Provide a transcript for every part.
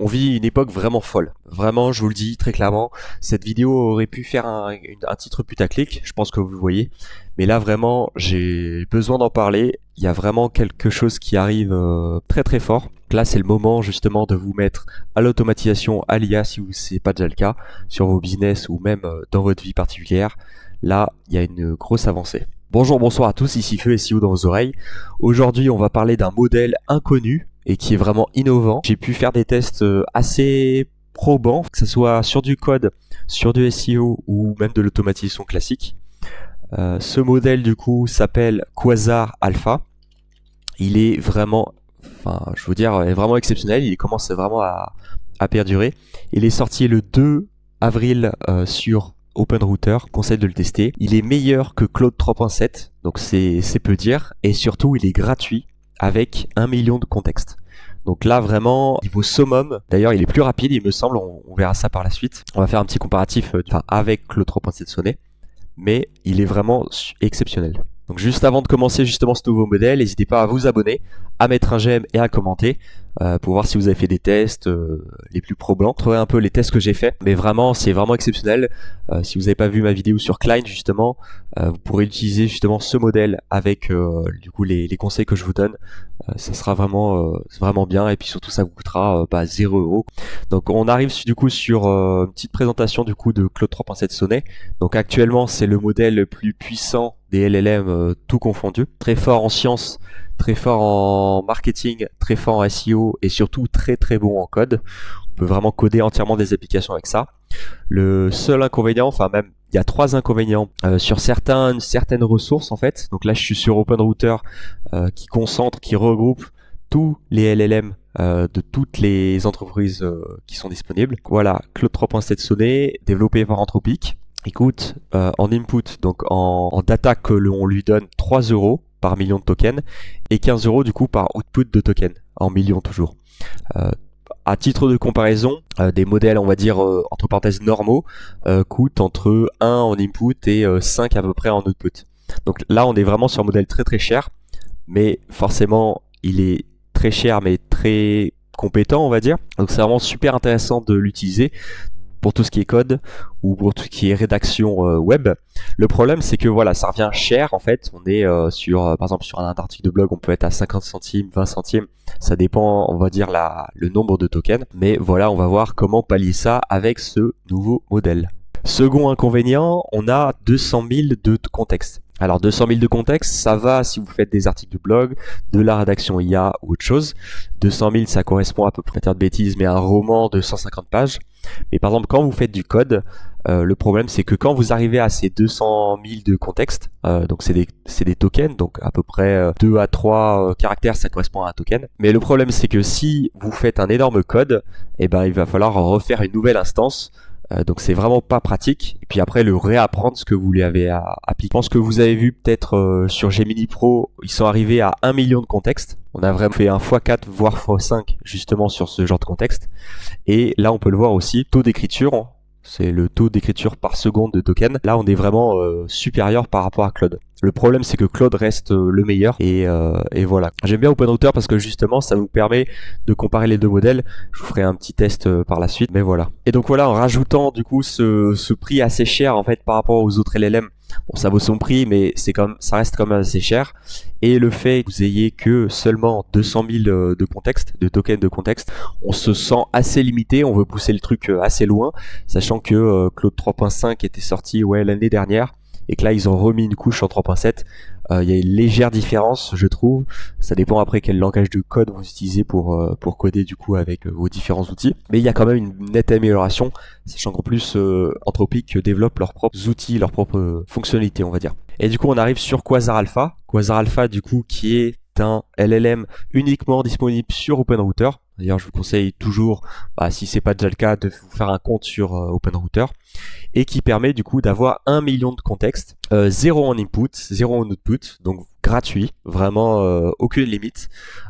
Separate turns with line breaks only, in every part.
On vit une époque vraiment folle. Vraiment, je vous le dis très clairement, cette vidéo aurait pu faire un titre putaclic, je pense que vous le voyez. Mais là, vraiment, j'ai besoin d'en parler. Il y a vraiment quelque chose qui arrive très très fort. Là, c'est le moment justement de vous mettre à l'automatisation, à l'IA, si c'est pas déjà le cas, sur vos business ou même dans votre vie particulière. Là, il y a une grosse avancée. Bonjour, bonsoir à tous, ici Feu SEO dans vos oreilles. Aujourd'hui, on va parler d'un modèle inconnu et qui est vraiment innovant. J'ai pu faire des tests assez probants, que ce soit sur du code, sur du SEO ou même de l'automatisation classique. Ce modèle du coup s'appelle Quasar Alpha. Il est vraiment, je veux dire, est vraiment exceptionnel. Il commence vraiment à perdurer. Il est sorti le 2 avril sur OpenRouter, conseille de le tester. Il est meilleur que Claude 3.7, donc c'est peu dire. Et surtout, il est gratuit avec 1 million de contextes. Donc là, vraiment, niveau summum, d'ailleurs, il est plus rapide, il me semble, on verra ça par la suite. On va faire un petit comparatif avec Claude 3.7 sonné, mais il est vraiment exceptionnel. Donc juste avant de commencer justement ce nouveau modèle, n'hésitez pas à vous abonner, à mettre un j'aime et à commenter pour voir si vous avez fait des tests les plus probants. Trouvez un peu les tests que j'ai fait, mais vraiment c'est vraiment exceptionnel. Si vous n'avez pas vu ma vidéo sur Klein justement, vous pourrez utiliser justement ce modèle avec du coup les conseils que je vous donne. Ça sera vraiment bien et puis surtout ça vous coûtera 0 €. Donc on arrive du coup sur une petite présentation du coup de Claude 3.7 Sonnet. Donc actuellement c'est le modèle le plus puissant des LLM tout confondu, très fort en sciences, très fort en marketing, très fort en SEO et surtout très très bon en code. On peut vraiment coder entièrement des applications avec ça. Le seul inconvénient, enfin même il y a 3 inconvénients sur certaines ressources en fait. Donc là je suis sur OpenRouter qui concentre, qui regroupe tous les LLM de toutes les entreprises qui sont disponibles. Voilà, Claude 3.7 Sonnet, développé par Anthropic. Écoute, en input, donc en data que l'on lui donne 3 € par million de tokens et 15 € du coup par output de tokens, en millions toujours. À titre de comparaison, des modèles, on va dire, entre parenthèses normaux, coûtent entre 1 en input et 5 à peu près en output. Donc là, on est vraiment sur un modèle très très cher, mais forcément, il est très cher mais très compétent, on va dire. Donc c'est vraiment super intéressant de l'utiliser pour tout ce qui est code ou pour tout ce qui est rédaction web. Le problème c'est que voilà, ça revient cher en fait. On est par exemple sur un article de blog, on peut être à 50 centimes, 20 centimes, ça dépend, on va dire le nombre de tokens. Mais voilà, on va voir comment pallier ça avec ce nouveau modèle. Second inconvénient, on a 200 000 de contexte. Alors 200 000 de contexte, ça va si vous faites des articles de blog, de la rédaction IA ou autre chose. 200 000, ça correspond à peu près, de bêtises, mais à un roman de 150 pages. Mais par exemple, quand vous faites du code, le problème c'est que quand vous arrivez à ces 200 000 de contexte, donc c'est des tokens, donc à peu près 2 à 3 caractères, ça correspond à un token. Mais le problème c'est que si vous faites un énorme code, il va falloir refaire une nouvelle instance. Donc c'est vraiment pas pratique. Et puis après le réapprendre ce que vous lui avez appliqué. Je pense que vous avez vu peut-être sur Gemini Pro, ils sont arrivés à 1 million de contextes. On a vraiment fait un x4 voire x5 justement sur ce genre de contexte. Et là on peut le voir aussi, taux d'écriture, c'est le taux d'écriture par seconde de token. Là on est vraiment supérieur par rapport à Claude. Le problème c'est que Claude reste le meilleur et voilà. J'aime bien OpenRouter parce que justement ça vous permet de comparer les deux modèles. Je vous ferai un petit test par la suite, mais voilà. Et donc voilà, en rajoutant du coup ce prix assez cher en fait par rapport aux autres LLM. Bon, ça vaut son prix, mais ça reste quand même assez cher. Et le fait que vous ayez que seulement 200 000 de contexte, de tokens de contexte, on se sent assez limité. On veut pousser le truc assez loin, sachant que Claude 3.5 était sorti l'année dernière. Et que là ils ont remis une couche en 3.7. Il y a une légère différence, je trouve. Ça dépend après quel langage de code vous utilisez pour coder du coup avec vos différents outils. Mais il y a quand même une nette amélioration, sachant qu'en plus Anthropic développe leurs propres outils, leurs propres fonctionnalités, on va dire. Et du coup on arrive sur Quasar Alpha. Quasar Alpha du coup qui est un LLM uniquement disponible sur OpenRouter. D'ailleurs, je vous conseille toujours, si c'est pas déjà le cas, de vous faire un compte sur OpenRouter et qui permet du coup d'avoir 1 million de contextes, 0 en input, 0 en output, donc gratuit, vraiment aucune limite,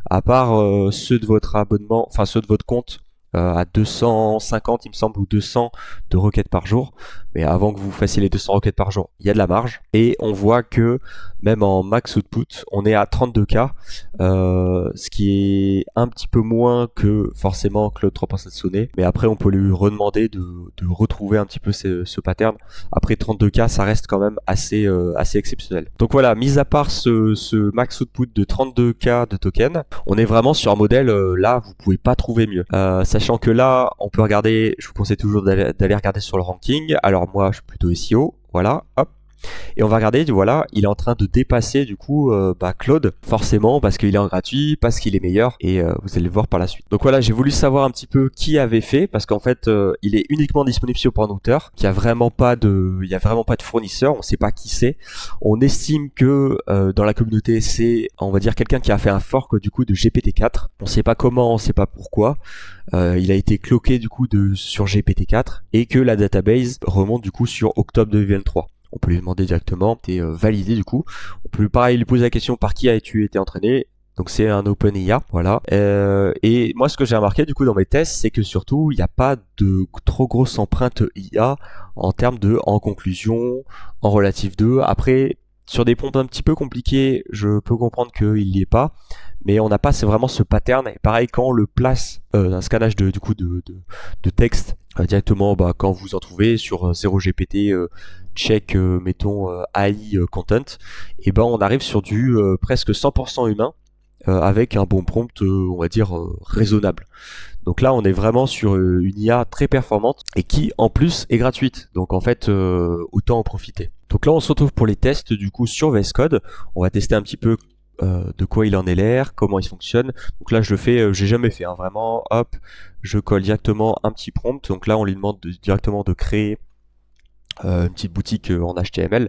à part ceux de votre abonnement, enfin ceux de votre compte à 250 il me semble ou 200 de requêtes par jour, mais avant que vous fassiez les 200 requêtes par jour, il y a de la marge et on voit que même en max output on est à 32K, ce qui est un petit peu moins que forcément Claude 3.7 Sonnet, mais après on peut lui redemander de retrouver un petit peu ce pattern. Après 32K ça reste quand même assez exceptionnel. Donc voilà, mis à part ce max output de 32K de tokens, on est vraiment sur un modèle là vous pouvez pas trouver mieux, sachant que là on peut regarder, je vous conseille toujours d'aller regarder sur le ranking. Alors moi je suis plutôt SEO, voilà, hop. Et on va regarder, voilà, il est en train de dépasser du coup Claude, forcément parce qu'il est en gratuit, parce qu'il est meilleur, et vous allez le voir par la suite. Donc voilà, j'ai voulu savoir un petit peu qui avait fait, parce qu'en fait il est uniquement disponible sur Pornhooter, il y a vraiment pas de fournisseur, on sait pas qui c'est. On estime que dans la communauté c'est, on va dire, quelqu'un qui a fait un fork du coup de GPT-4. On sait pas comment, on sait pas pourquoi. Il a été cloqué du coup sur GPT-4 et que la database remonte du coup sur octobre 2023. On peut lui demander directement, t'es validé du coup. On peut pareil lui poser la question par qui as-tu été entraîné. Donc c'est un OpenIA, voilà. Et moi ce que j'ai remarqué du coup dans mes tests, c'est que surtout il n'y a pas de trop grosse empreinte IA en termes de en conclusion, en relative 2. Après sur des prompts un petit peu compliqués, je peux comprendre qu'il n'y est pas, mais on n'a pas vraiment ce pattern. Et pareil quand on le place, un scannage de texte directement, quand vous en trouvez sur 0GPT check mettons AI content, et on arrive sur du presque 100% humain, avec un bon prompt on va dire raisonnable. Donc là on est vraiment sur une IA très performante et qui en plus est gratuite, donc en fait autant en profiter. Donc là on se retrouve pour les tests du coup sur VS Code. On va tester un petit peu de quoi il en est l'air, comment il fonctionne. Donc là je le fais, j'ai jamais fait vraiment, hop, je colle directement un petit prompt. Donc là on lui demande directement de créer une petite boutique en HTML.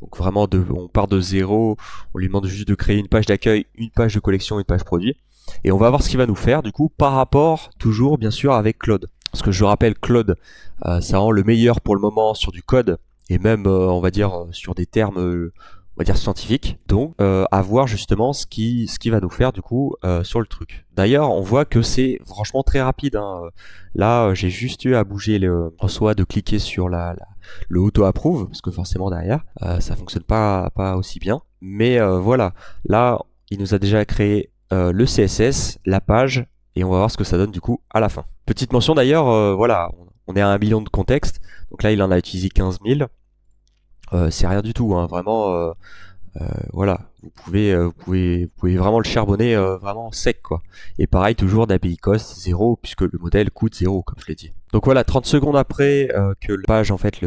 Donc vraiment on part de zéro, on lui demande juste de créer une page d'accueil, une page de collection, une page produit. Et on va voir ce qu'il va nous faire du coup par rapport toujours bien sûr avec Claude. Parce que je rappelle, Claude ça rend le meilleur pour le moment sur du code et même on va dire sur des termes on va dire scientifiques. Donc à voir justement ce qui va nous faire du coup sur le truc. D'ailleurs on voit que c'est franchement très rapide, hein. Là j'ai juste eu à bouger soit de cliquer sur le auto-approve, parce que forcément derrière ça fonctionne pas aussi bien. Mais voilà, là il nous a déjà créé le CSS, la page, et on va voir ce que ça donne du coup à la fin. Petite mention d'ailleurs, voilà, on est à 1 million de contexte, donc là il en a utilisé 15 000. C'est rien du tout, hein, vraiment. Voilà, vous pouvez vraiment le charbonner vraiment sec quoi. Et pareil, toujours d'API cost 0 puisque le modèle coûte 0 comme je l'ai dit. Donc voilà, 30 secondes après que la page, en fait,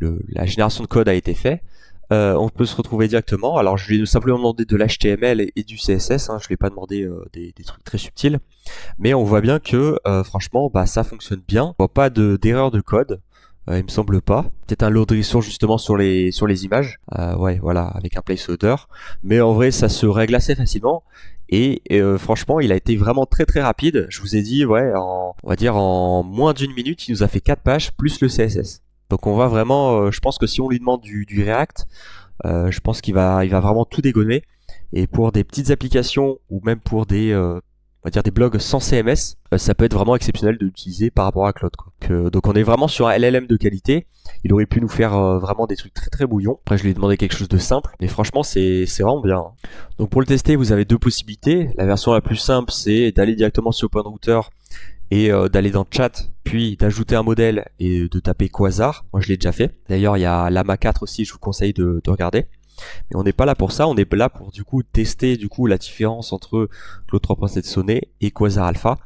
la génération de code a été faite, on peut se retrouver directement. Alors je lui ai simplement demandé de l'HTML et du CSS, hein, je lui ai pas demandé des trucs très subtils, mais on voit bien que franchement ça fonctionne bien. On voit pas d'erreur de code. Il me semble pas. Peut-être un load resource justement sur les images. Ouais, voilà, avec un placeholder. Mais en vrai, ça se règle assez facilement. Et franchement, il a été vraiment très très rapide. Je vous ai dit, ouais, on va dire en moins d'une minute, il nous a fait 4 pages plus le CSS. Donc on va vraiment, je pense que si on lui demande du React, je pense qu'il va vraiment tout dégommer. Et pour des petites applications ou même pour on va dire des blogs sans CMS, ça peut être vraiment exceptionnel de l'utiliser par rapport à Claude, quoi. Donc on est vraiment sur un LLM de qualité. Il aurait pu nous faire vraiment des trucs très très bouillons. Après je lui ai demandé quelque chose de simple, mais franchement c'est vraiment bien. Donc pour le tester, vous avez deux possibilités. La version la plus simple, c'est d'aller directement sur OpenRouter et d'aller dans chat, puis d'ajouter un modèle et de taper Quasar. Moi je l'ai déjà fait. D'ailleurs il y a Llama 4 aussi, je vous conseille de regarder. Mais on n'est pas là pour ça, on est là pour du coup tester du coup la différence entre Claude 3.7 Sonnet et Quasar Alpha.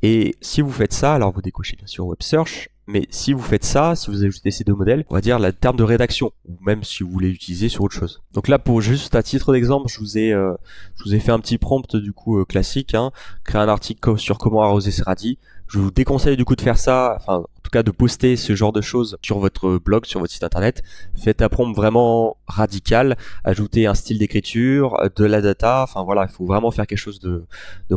Et si vous faites ça, alors vous décochez bien sûr Web Search, mais si vous faites ça, si vous ajoutez ces deux modèles, on va dire le terme de rédaction, ou même si vous voulez l'utiliser sur autre chose. Donc là, pour juste à titre d'exemple, je vous ai fait un petit prompt du coup classique, hein, créer un article sur comment arroser ses radis. Je vous déconseille du coup de faire ça, enfin en tout cas de poster ce genre de choses sur votre blog, sur votre site internet. Faites un prompt vraiment radical, ajoutez un style d'écriture, de la data, enfin voilà, il faut vraiment faire quelque chose de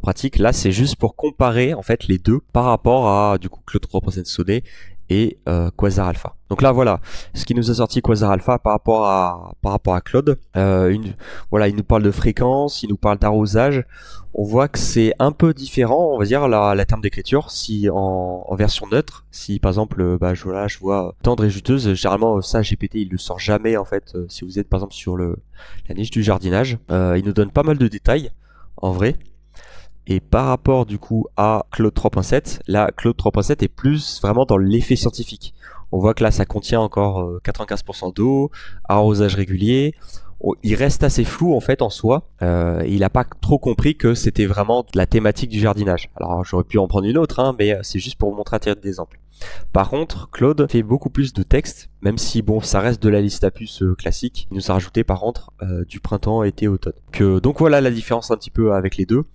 pratique. Là c'est juste pour comparer en fait les deux par rapport à du coup Claude 3.7 Sonnet et Quasar Alpha. Donc là voilà, ce qui nous a sorti Quasar Alpha par rapport à Claude. Voilà, il nous parle de fréquence, il nous parle d'arrosage. On voit que c'est un peu différent, on va dire, la terme d'écriture. Si en version neutre, si par exemple, je vois tendre et juteuse, généralement ça GPT il le sort jamais en fait. Si vous êtes par exemple sur la niche du jardinage, il nous donne pas mal de détails en vrai. Et par rapport du coup à Claude 3.7, là Claude 3.7 est plus vraiment dans l'effet scientifique. On voit que là ça contient encore 95% d'eau, arrosage régulier. Il reste assez flou en fait en soi. Il n'a pas trop compris que c'était vraiment la thématique du jardinage. Alors j'aurais pu en prendre une autre, hein, mais c'est juste pour vous montrer un titre d'exemple. Par contre, Claude fait beaucoup plus de texte, même si bon, ça reste de la liste à puces classique. Il nous a rajouté par contre du printemps, été, automne. Donc voilà la différence un petit peu avec les deux.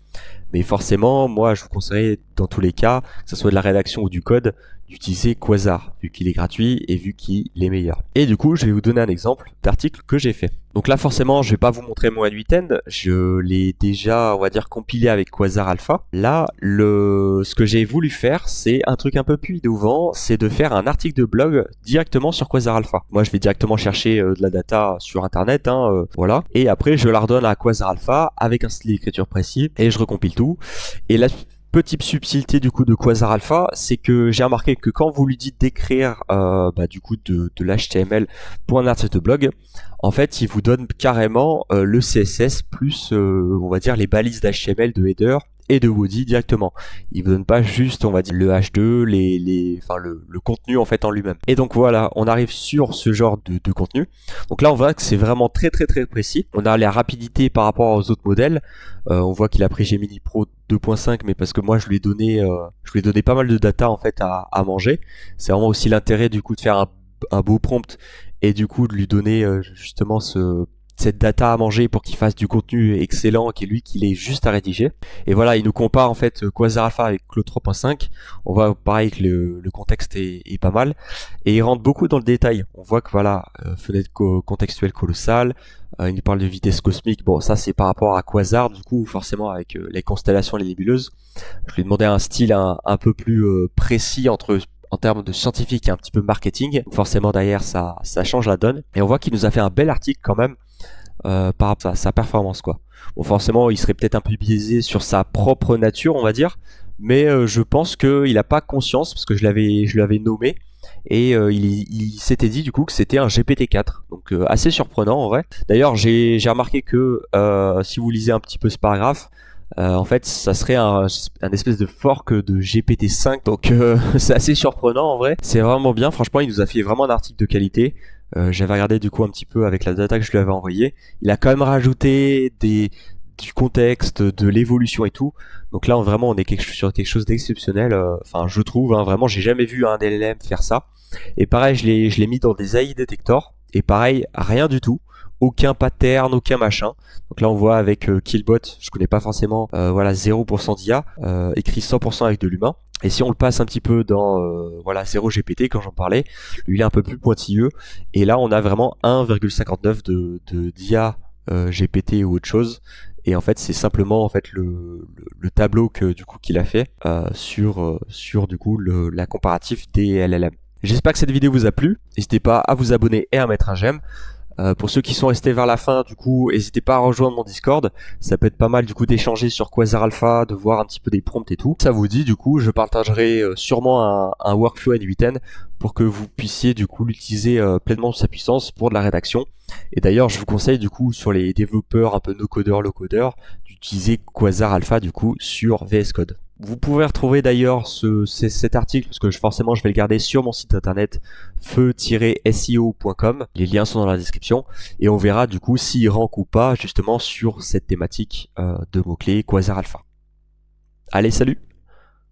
Mais forcément, moi je vous conseillerais dans tous les cas, que ce soit de la rédaction ou du code, d'utiliser Quasar, vu qu'il est gratuit et vu qu'il est meilleur. Et du coup, je vais vous donner un exemple d'article que j'ai fait. Donc là, forcément, je vais pas vous montrer mon N8N, je l'ai déjà, on va dire, compilé avec Quasar Alpha. Là, ce que j'ai voulu faire, c'est un truc un peu plus innovant, c'est de faire un article de blog directement sur Quasar Alpha. Moi, je vais directement chercher de la data sur Internet, voilà. Et après, je la redonne à Quasar Alpha avec un style d'écriture précis et je recompile tout. Et là, petite subtilité du coup de Quasar Alpha, c'est que j'ai remarqué que quand vous lui dites d'écrire du coup de l'HTML pour un article de blog, en fait il vous donne carrément le CSS plus on va dire les balises d'HTML de header et de body directement. Il vous donne pas juste on va dire le H2, le contenu en fait en lui-même. Et donc voilà, on arrive sur ce genre de contenu. Donc là on voit que c'est vraiment très précis. On a la rapidité par rapport aux autres modèles. On voit qu'il a pris Gemini Pro 2.5, mais parce que moi je lui ai donné pas mal de data en fait à manger. C'est vraiment aussi l'intérêt du coup de faire un beau prompt et du coup de lui donner justement cette data à manger pour qu'il fasse du contenu excellent qu'il ait juste à rédiger. Et voilà, il nous compare en fait Quasar Alpha avec Claude 3.5. On voit pareil que le contexte est pas mal et il rentre beaucoup dans le détail. On voit que voilà, fenêtre contextuelle colossale. Il nous parle de vitesse cosmique. Bon, ça c'est par rapport à Quasar, du coup forcément avec les constellations et les nébuleuses. Je lui ai demandé un style un peu plus précis en termes de scientifique et un petit peu marketing. Forcément derrière ça change la donne. Et on voit qu'il nous a fait un bel article quand même par rapport à sa performance quoi. Bon forcément il serait peut-être un peu biaisé sur sa propre nature on va dire, mais je pense qu'il n'a pas conscience parce que je l'avais nommé et il s'était dit du coup que c'était un GPT-4, donc assez surprenant en vrai. D'ailleurs j'ai remarqué que si vous lisez un petit peu ce paragraphe, en fait ça serait un espèce de fork de GPT-5, donc c'est assez surprenant en vrai. C'est vraiment bien, franchement il nous a fait vraiment un article de qualité. J'avais regardé du coup un petit peu avec la data que je lui avais envoyée. Il a quand même rajouté du contexte, de l'évolution et tout. Donc là vraiment on est sur quelque chose d'exceptionnel. Enfin je trouve, vraiment j'ai jamais vu un LLM faire ça. Et pareil je l'ai mis dans des AI detectors. Et pareil rien du tout. Aucun pattern, aucun machin. Donc là on voit avec Killbot, je connais pas forcément, voilà 0% d'IA, écrit 100% avec de l'humain. Et si on le passe un petit peu dans 0 GPT quand j'en parlais, lui il est un peu plus pointilleux. Et là on a vraiment 1,59 d'IA GPT ou autre chose. Et en fait c'est simplement en fait le tableau que du coup qu'il a fait sur du coup la comparatif des LLM. J'espère que cette vidéo vous a plu. N'hésitez pas à vous abonner et à mettre un j'aime. Pour ceux qui sont restés vers la fin, du coup, n'hésitez pas à rejoindre mon Discord. Ça peut être pas mal du coup d'échanger sur Quasar Alpha, de voir un petit peu des prompts et tout. Ça vous dit, du coup, je partagerai sûrement un workflow N8N pour que vous puissiez du coup l'utiliser pleinement sa puissance pour de la rédaction. Et d'ailleurs, je vous conseille du coup sur les développeurs un peu no-codeur, low-codeur, d'utiliser Quasar Alpha du coup sur VS Code. Vous pouvez retrouver d'ailleurs cet article, parce que forcément je vais le garder sur mon site internet feu-seo.com. Les liens sont dans la description et on verra du coup s'il rank ou pas justement sur cette thématique de mots-clés Quasar Alpha. Allez, salut!